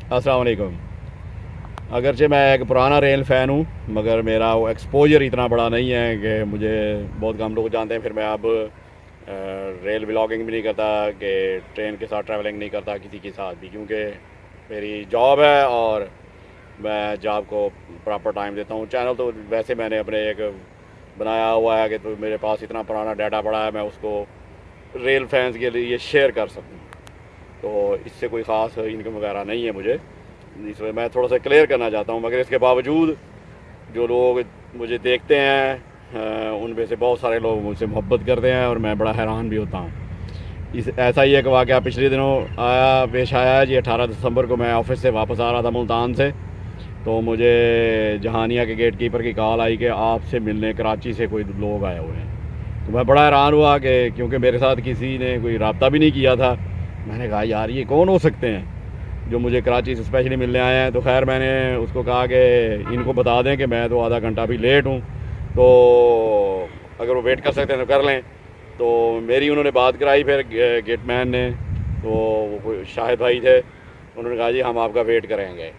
अस्सलाम वालेकुम। अगरचे मैं एक पुराना रेल फ़ैन हूँ, मगर मेरा वो एक्सपोजर इतना बड़ा नहीं है कि मुझे बहुत कम लोग जानते हैं। फिर मैं अब रेल व्लॉगिंग भी नहीं करता कि ट्रेन के साथ ट्रैवलिंग नहीं करता किसी के साथ भी, क्योंकि मेरी जॉब है और मैं जॉब को प्रॉपर टाइम देता हूँ। चैनल तो वैसे मैंने अपने एक बनाया हुआ है कि तो मेरे पास इतना पुराना डाटा पड़ा है, मैं उसको रेल फैंस के लिए शेयर कर सकूँ। तो इससे कोई ख़ास इनकम वगैरह नहीं है मुझे, इसमें मैं थोड़ा सा क्लियर करना चाहता हूँ। मगर इसके बावजूद जो लोग मुझे देखते हैं उनमें से बहुत सारे लोग मुझसे मोहब्बत करते हैं और मैं बड़ा हैरान भी होता हूँ। इस ऐसा ही एक वाक़या पिछले दिनों पेश आया है जी। 18 दिसंबर को मैं ऑफ़िस से वापस आ रहा था मुल्तान से, तो मुझे जहानिया के गेट कीपर की कॉल आई कि आपसे मिलने कराची से कोई लोग आए हुए हैं। तो मैं बड़ा हैरान हुआ कि क्योंकि मेरे साथ किसी ने कोई रब्ता भी नहीं किया था। मैंने कहा यार ये कौन हो सकते हैं जो मुझे कराची से स्पेशली मिलने आए हैं। तो खैर मैंने उसको कहा कि इनको बता दें कि मैं तो आधा घंटा अभी लेट हूँ, तो अगर वो वेट कर सकते हैं तो कर लें। तो मेरी उन्होंने बात कराई फिर गेटमैन ने, तो वो कोई शाहिद भाई थे, उन्होंने कहा जी हम आपका वेट करेंगे।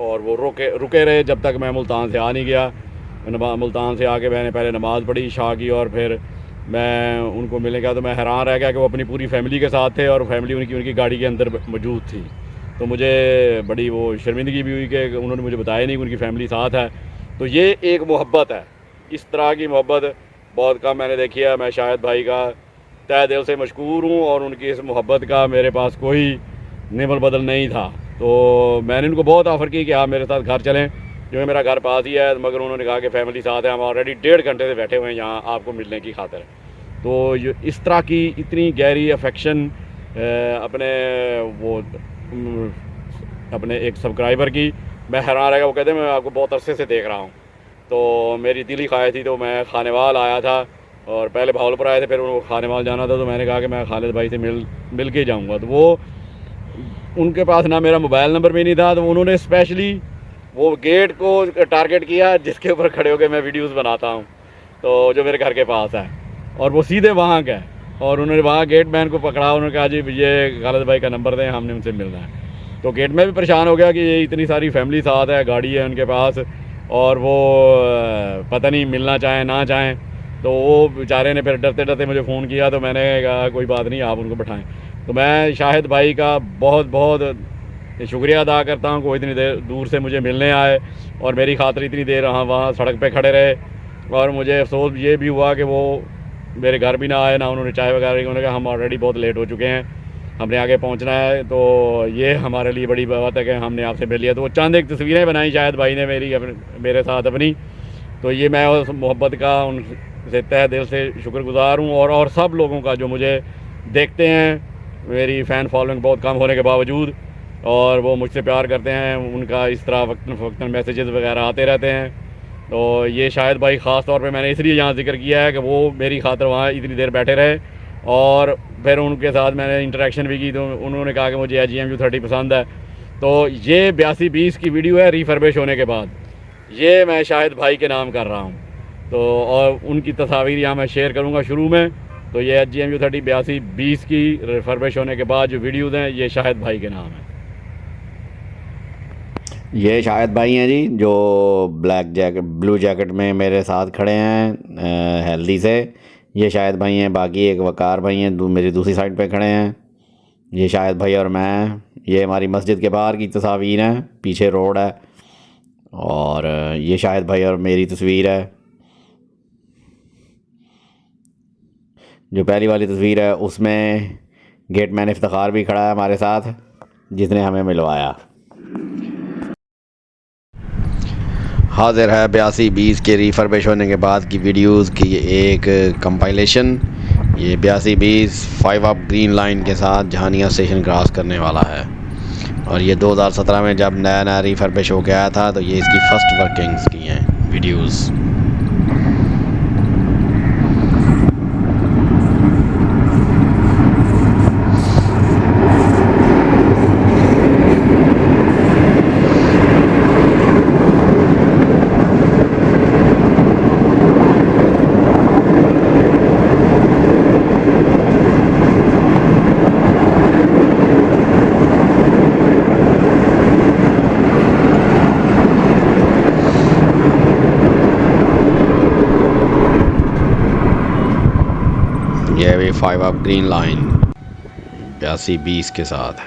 और वो रुके रहे जब तक मैं मुल्तान से आ नहीं गया। मुल्तान से आके मैंने पहले नमाज़ पढ़ी शाह की, और फिर मैं उनको मिलने गया तो मैं हैरान रह गया कि वो अपनी पूरी फैमिली के साथ थे और फैमिली उनकी गाड़ी के अंदर मौजूद थी। तो मुझे बड़ी वो शर्मिंदगी भी हुई कि उन्होंने मुझे बताया नहीं कि उनकी फ़ैमिली साथ है। तो ये एक मोहब्बत है, इस तरह की मोहब्बत बहुत कम मैंने देखी है। मैं शाहिद भाई का तहे दिल से मशकूर हूँ और उनकी इस मोहब्बत का मेरे पास कोई निमल बदल नहीं था। तो मैंने उनको बहुत ऑफ़र की कि आप मेरे साथ घर चलें, क्योंकि मेरा घर पास ही है, मगर उन्होंने कहा कि फ़ैमिली साथ है, हम ऑलरेडी 1.5 घंटे से बैठे हुए हैं यहाँ आपको मिलने की खातिर। तो ये इस तरह की इतनी गहरी अफेक्शन अपने वो अपने एक सब्सक्राइबर की, मैं हैरान रह गया। वो कहते हैं मैं आपको बहुत अरसे से देख रहा हूँ। तो मेरी दिली ख्वाहिश थी, तो मैं खानेवाल आया था और पहले भावलपुर आए थे, फिर उनको खानेवाल जाना था। तो मैंने कहा कि मैं खालिद भाई से मिल के जाऊँगा। तो वो उनके पास ना मेरा मोबाइल नंबर भी नहीं था, तो उन्होंने स्पेशली वो गेट को टारगेट किया जिसके ऊपर खड़े होकर मैं वीडियोस बनाता हूँ, तो जो मेरे घर के पास है, और वो सीधे वहाँ का है। और उन्होंने वहाँ गेट मैन को पकड़ा, उन्होंने कहा जी ये खालिद भाई का नंबर दें, हमने उनसे मिलना है। तो गेट में भी परेशान हो गया कि ये इतनी सारी फैमिली साथ है, गाड़ी है उनके पास, और वो पता नहीं मिलना चाहें ना चाहें। तो वो बेचारे ने फिर डरते डरते मुझे फ़ोन किया, तो मैंने कहा कोई बात नहीं, आप उनको बैठाएँ। तो मैं शाहिद भाई का बहुत बहुत शुक्रिया अदा करता हूँ कि इतनी देर दूर से मुझे मिलने आए और मेरी खातिर इतनी देर वहाँ सड़क पे खड़े रहे। और मुझे अफसोस ये भी हुआ कि वो मेरे घर भी ना आए, ना उन्होंने चाय वगैरह की। उन्होंने कहा हम ऑलरेडी बहुत लेट हो चुके हैं, हमने आगे पहुंचना है। तो ये हमारे लिए बड़ी बात है कि हमने आपसे मिल लिया। तो वो चंद एक तस्वीरें बनाई शायद भाई ने मेरे साथ अपनी। तो ये मैं उस मोहब्बत का उनसे तहे दिल से शुक्रगुज़ार हूँ, और सब लोगों का जो मुझे देखते हैं, मेरी फ़ैन फॉलोइंग बहुत कम होने के बावजूद, और वो मुझसे प्यार करते हैं। उनका इस तरह वक्तन फ़वक्तन मैसेजेस वगैरह आते रहते हैं। तो ये शायद भाई ख़ास तौर पे मैंने इसलिए यहाँ ज़िक्र किया है कि वो मेरी खातिर वहाँ इतनी देर बैठे रहे, और फिर उनके साथ मैंने इंटरेक्शन भी की। तो उन्होंने कहा कि मुझे GMU30 पसंद है। तो ये 8220 की वीडियो है रिफर्बिश होने के बाद, ये मैं शाहिद भाई के नाम कर रहा हूँ। तो और उनकी तस्वीर यहाँ मैं शेयर करूँगा शुरू में। तो ये GMU30 8220 की रिफर्बिश होने के बाद जो वीडियोज़ हैं, ये शाहिद भाई के नाम है। ये शाहिद भाई हैं जी, जो ब्लू जैकेट में मेरे साथ खड़े हैं हेल्दी से। ये शाहिद भाई हैं। बाकी एक वकार भाई हैं मेरी दूसरी साइड पे खड़े हैं। ये शाहिद भाई और मैं। ये हमारी मस्जिद के बाहर की तस्वीर हैं, पीछे रोड है। और ये शाहिद भाई और मेरी तस्वीर है। जो पहली वाली तस्वीर है उसमें गेटमैन इफ्तिखार भी खड़ा है हमारे साथ, जिसने हमें मिलवाया। हाजिर है 8220 के रिफर्बिश होने के बाद की वीडियोस की एक कंपाइलेशन। ये 8220 5 अप ग्रीन लाइन के साथ जहानिया स्टेशन क्रॉस करने वाला है। और ये 2017 में जब नया नया रिफर्बिश हो के आया था, तो ये इसकी फ़र्स्ट वर्किंग्स की हैं वीडियोस। 5 अप ग्रीन लाइन 8220 के साथ।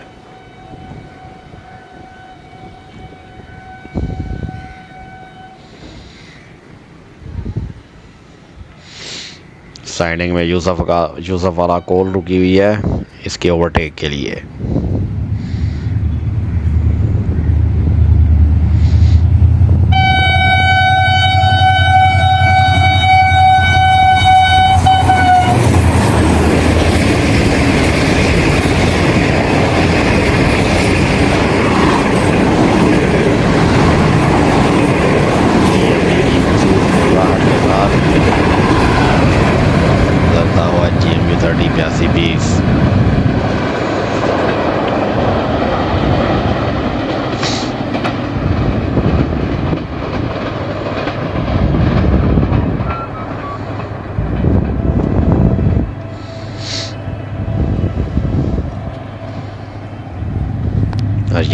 साइडिंग में यूसुफ वाला कॉल रुकी हुई है इसके ओवरटेक के लिए। गुजरता हुआ GMU 30 8220।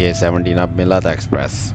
ये 17 अब मिला था एक्सप्रेस।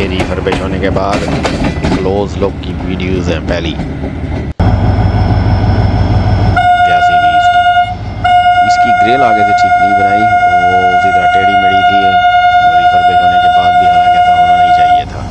रिफर्बिश होने के बाद क्लोज लुक की वीडियोस हैं पहली 8220 की। इसकी ग्रिल आगे से ठीक नहीं बनाई, वो उसी तरह टेढ़ी मेढ़ी थी। रिफर्बिश होने के बाद भी हालांकि ऐसा होना नहीं चाहिए था।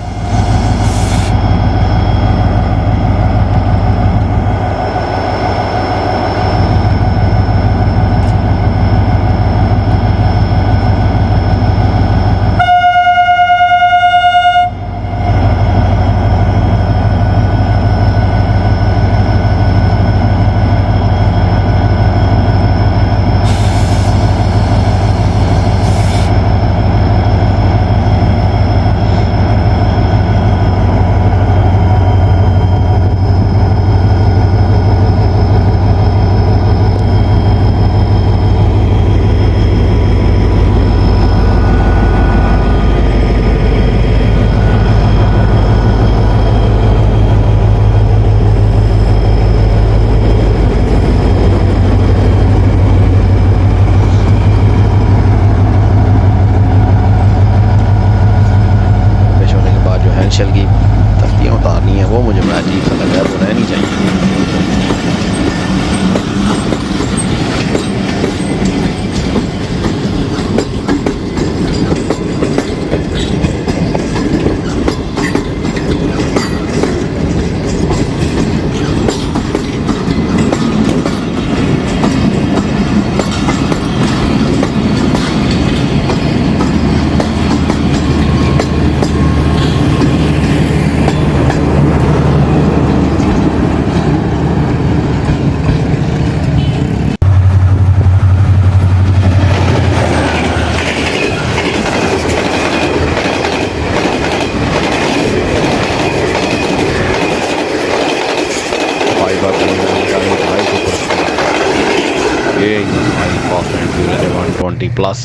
140+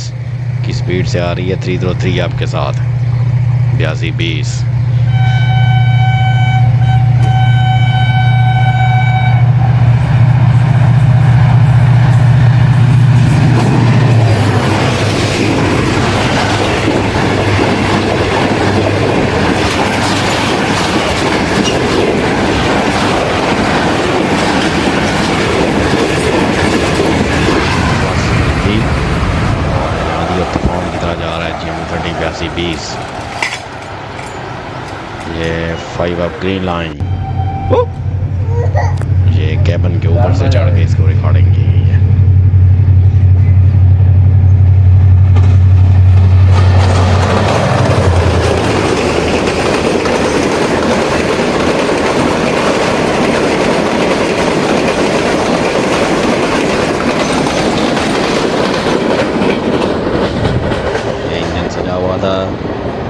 की स्पीड से आ रही है 303 आपके साथ 8220। तूफान की तरह जा रहा है GMU 30 8220। ये 5 अप ग्रीन लाइन, ये कैबन के ऊपर से चढ़ के इसको रिकॉर्डिंग की गई है। ये इंजन सजा हुआ था,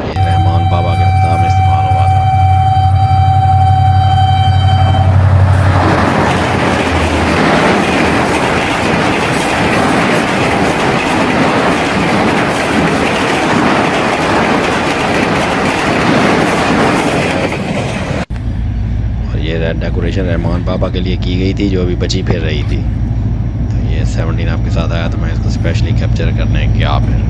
ये रहमान बाबा के खिताब में इस्तेमाल हुआ था। और ये डेकोरेशन रहमान बाबा के लिए की गई थी, जो अभी बची फिर रही थी। तो ये 17 आपके साथ आया, तो मैं इसको स्पेशली कैप्चर करने गया फिर।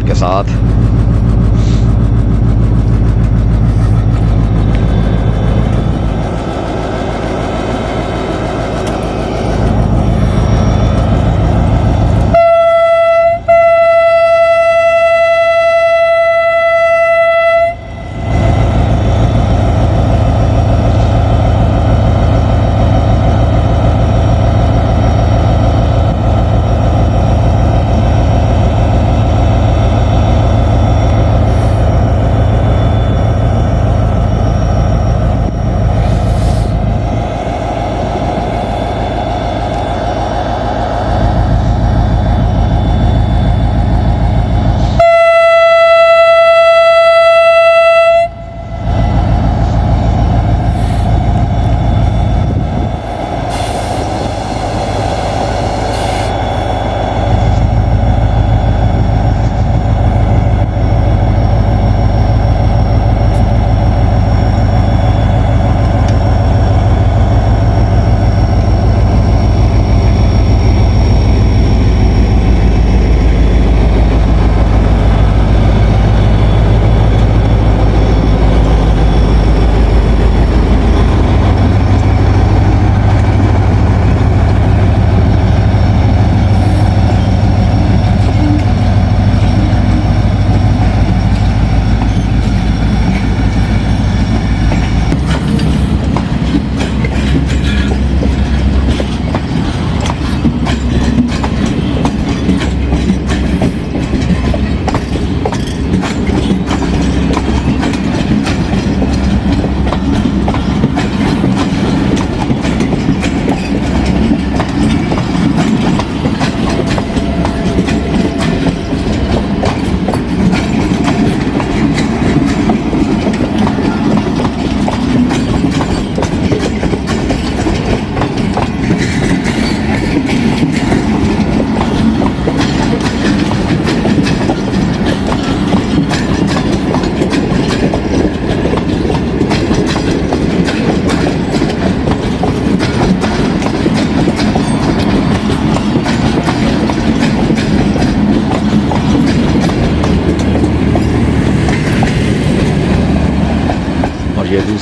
के साथ।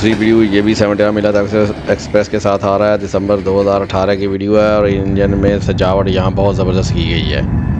दूसरी वीडियो ये भी 71 मिलाद एक्सप्रेस के साथ आ रहा है, दिसंबर 2018 की वीडियो है और इंजन में सजावट यहाँ बहुत ज़बरदस्त की गई है।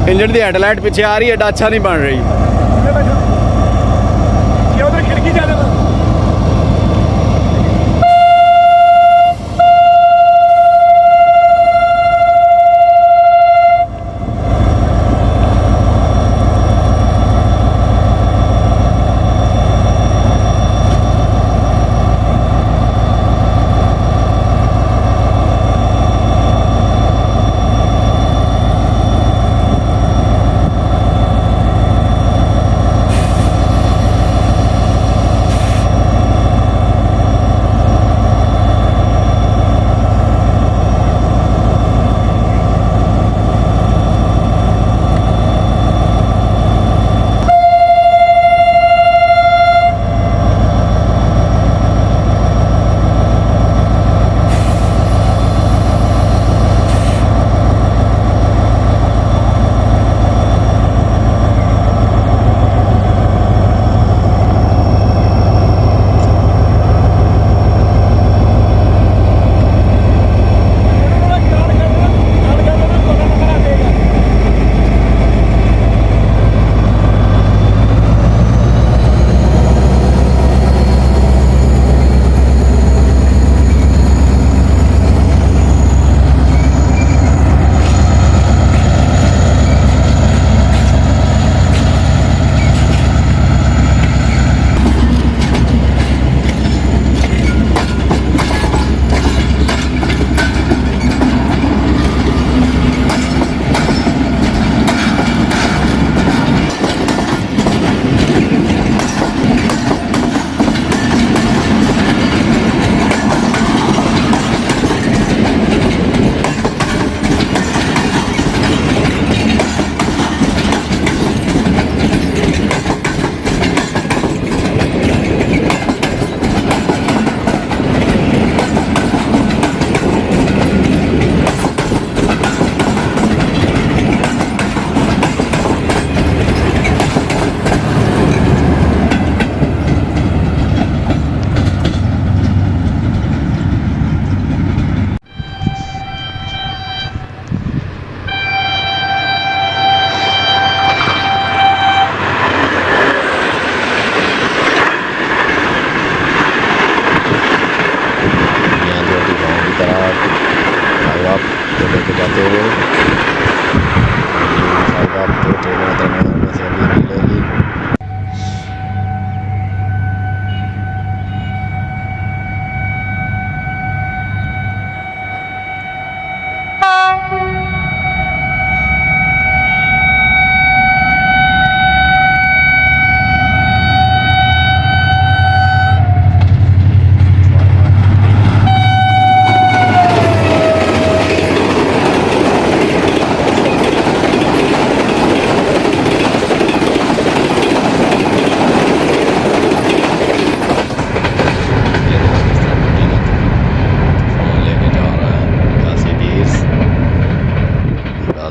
इंजन की हेडलाइट पीछे आ रही है, अच्छा नहीं बन रही। ये उधर खिड़की जा रहा है।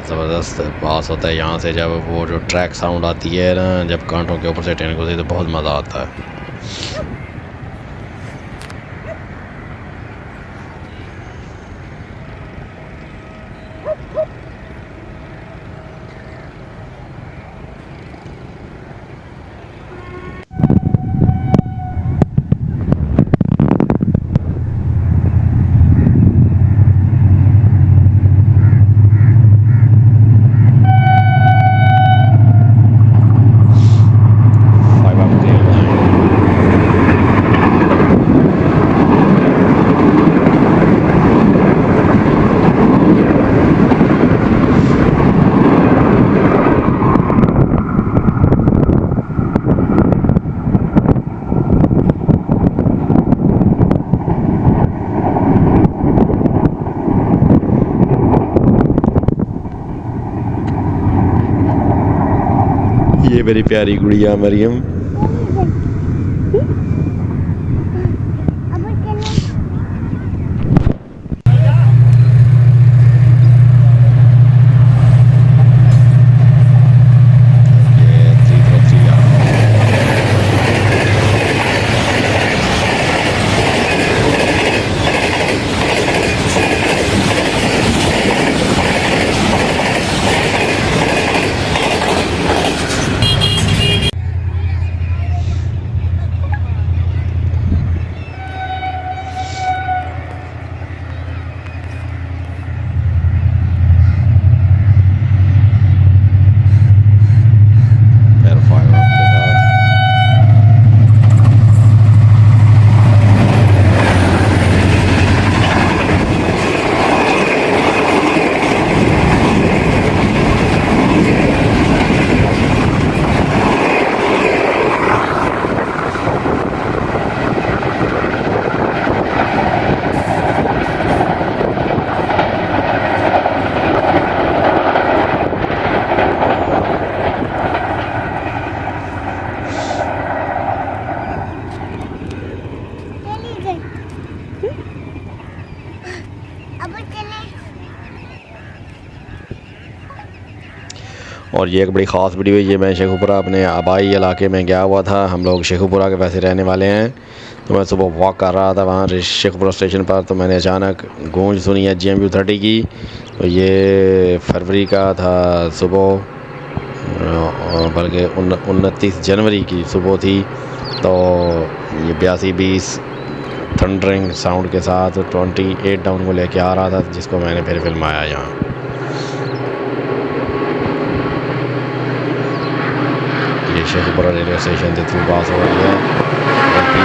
ज़बरदस्त पास होता है यहाँ से। जब वो जो ट्रैक साउंड आती है ना, जब कांटों के ऊपर से ट्रेन गुजरती है तो बहुत मज़ा आता है। ये मेरी प्यारी गुड़िया मरियम। और ये एक बड़ी ख़ास वीडियो है। ये मैं शेखुपुरा अपने आबाई इलाके में गया हुआ था। हम लोग शेखुपुरा के वैसे रहने वाले हैं। तो मैं सुबह वॉक कर रहा था वहाँ शेखुपुरा स्टेशन पर, तो मैंने अचानक गूंज सुनी है GMU30 की। तो ये फरवरी का था सुबह, बल्कि 29 जनवरी की सुबह थी। तो ये 82-20 थंडरिंग साउंड के साथ 28 डाउन को लेके आ रहा था, जिसको मैंने फिर फिल्माया यहाँ। ये शेखुपुरा रेलवे स्टेशन से थ्रू पास हो रही है, बल्कि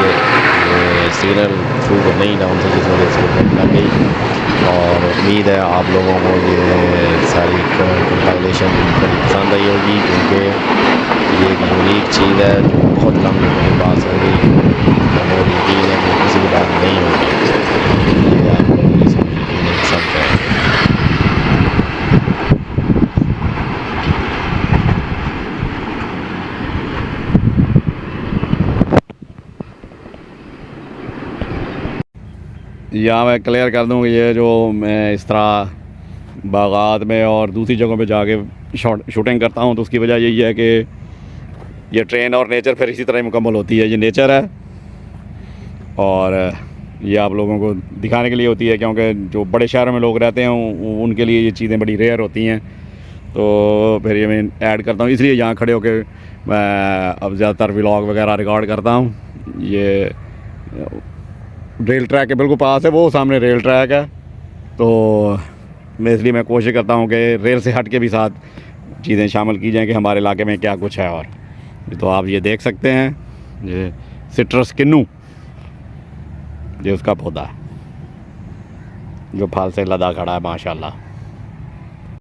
ये सिग्नल थ्रू को नहीं डाउन थी, जिस वजह से ट्रेन लग गई। और उम्मीद है आप लोगों को ये सारी कंपाइलेशन बड़ी पसंद आई होगी, क्योंकि ये एक यूनिक चीज़ है जो बहुत कम लोगों के पास होगी। और यकीन है कि किसी के पास नहीं होगी। ये आप लोगों की यूनिक शब्द है। यहाँ मैं क्लियर कर दूँ कि ये जो मैं इस तरह बागात में और दूसरी जगहों पे जाके शूटिंग करता हूँ, तो उसकी वजह यही है कि ये ट्रेन और नेचर फिर इसी तरह ही मुकम्मल होती है। ये नेचर है और ये आप लोगों को दिखाने के लिए होती है, क्योंकि जो बड़े शहरों में लोग रहते हैं उनके लिए ये चीज़ें बड़ी रेयर होती हैं। तो फिर ये मैं ऐड करता हूँ, इसलिए यहाँ खड़े होकर मैं अब ज़्यादातर व्लॉग वगैरह रिकॉर्ड करता हूँ। ये रेल ट्रैक के बिल्कुल पास है, वो सामने रेल ट्रैक है। तो इसलिए मैं कोशिश करता हूँ कि रेल से हट के भी साथ चीज़ें शामिल की जाएँ कि हमारे इलाके में क्या कुछ है। और तो आप ये देख सकते हैं, ये सिट्रस किन्नू, ये उसका पौधा है जो फल से लदा खड़ा है माशाल्लाह।